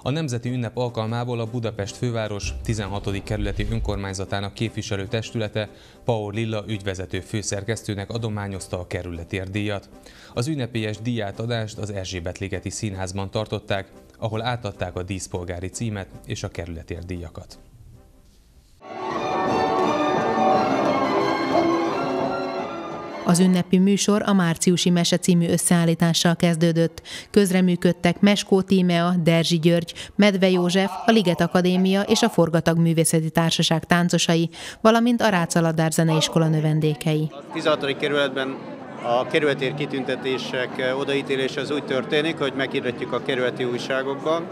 A nemzeti ünnep alkalmából a Budapest főváros 16. kerületi önkormányzatának képviselőtestülete Paur Lilla ügyvezető főszerkesztőnek adományozta a kerületérdíjat. Az ünnepélyes díjátadást az Erzsébet-ligeti Színházban tartották, ahol átadták a díszpolgári címet és a kerületérdíjakat. Az ünnepi műsor a Márciusi Mese című összeállítással kezdődött. Közreműködtek Meskó Tímea, Derzsi György, Medve József, a Liget Akadémia és a Forgatag Művészeti Társaság táncosai, valamint a Rácz-Aladár Zeneiskola növendékei. A 16. kerületben a kerületér kitüntetések odaítélése az úgy történik, hogy meghirdetjük a kerületi újságokban,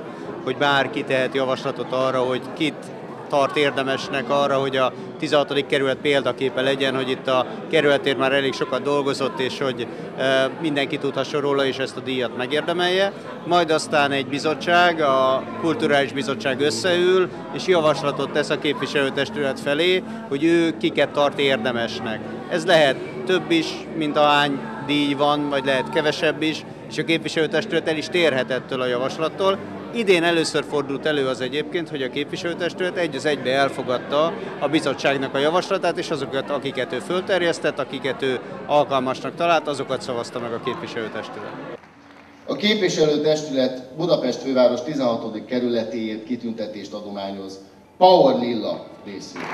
hogy bárki tehet javaslatot arra, hogy kit tart érdemesnek arra, hogy a 16. kerület példaképe legyen, hogy itt a kerületér már elég sokat dolgozott, és hogy mindenki tudhasson róla, és ezt a díjat megérdemelje. Majd aztán egy bizottság, a Kulturális Bizottság összeül, és javaslatot tesz a képviselőtestület felé, hogy ő kiket tart érdemesnek. Ez lehet több is, mint ahány díj van, vagy lehet kevesebb is, és a képviselőtestület el is térhet ettől a javaslattól. Idén először fordult elő az egyébként, hogy a képviselőtestület egy az egybe elfogadta a bizottságnak a javaslatát, és azokat, akiket ő fölterjesztett, akiket ő alkalmasnak talált, azokat szavazta meg a képviselőtestület. A képviselőtestület Budapest főváros 16. kerületéért kitüntetést adományoz Paur Lilla részéről.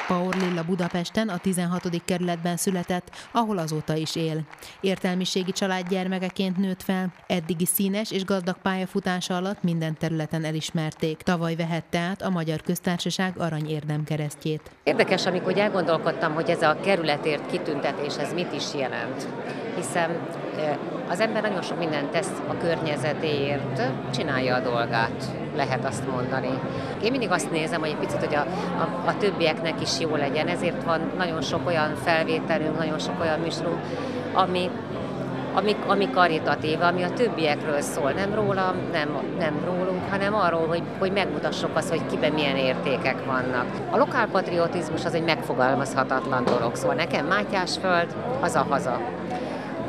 Paur Lilla Budapesten, a 16. kerületben született, ahol azóta is él. Értelmiségi család gyermekeként nőtt fel, eddigi színes és gazdag pályafutása alatt minden területen elismerték. Tavaly vehette át a Magyar Köztársaság Arany Érdemkeresztjét. Érdekes, amikor elgondolkodtam, hogy ez a kerületért kitüntetés, ez mit is jelent. Hiszen az ember nagyon sok mindent tesz a környezetéért, csinálja a dolgát, lehet azt mondani. Én mindig azt nézem, hogy egy picit, hogy a többieknek is jó legyen, ezért van nagyon sok olyan felvételünk, nagyon sok olyan műsorunk, ami karitatív, ami a többiekről szól, nem rólam, nem rólunk, hanem arról, hogy megmutassuk azt, hogy kiben milyen értékek vannak. A lokálpatriotizmus az egy megfogalmazhatatlan dolog, szóval nekem Mátyásföld, haza-haza.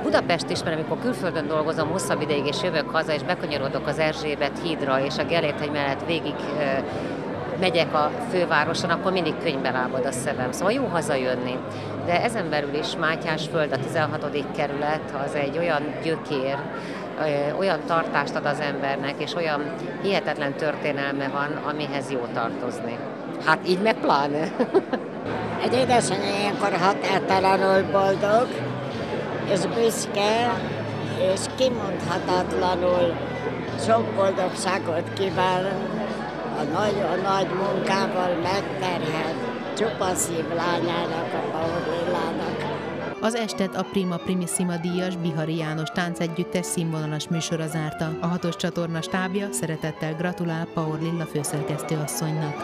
Budapest is, mert amikor külföldön dolgozom hosszabb ideig, és jövök haza, és bekanyarodok az Erzsébet hídra, és a Gellért-hegy mellett végig megyek a fővároson, akkor mindig könnybe lábad a szemem. Szóval jó hazajönni. De ezen belül is Mátyásföld, a 16. kerület, az egy olyan gyökér, olyan tartást ad az embernek, és olyan hihetetlen történelme van, amihez jó tartozni. Hát így meg pláne. Egy édesanyja ilyenkor határtalanul boldog, és büszke, és kimondhatatlanul sok boldogságot kíván a nagyon nagy munkával megterhelt csupa szív lányának, a Paur Lillának. Az estet a Prima Primissima díjas Bihari János táncegyüttes színvonalas műsora zárta. A 6-os csatorna stábja szeretettel gratulál Paur Lilla főszerkesztőasszonynak.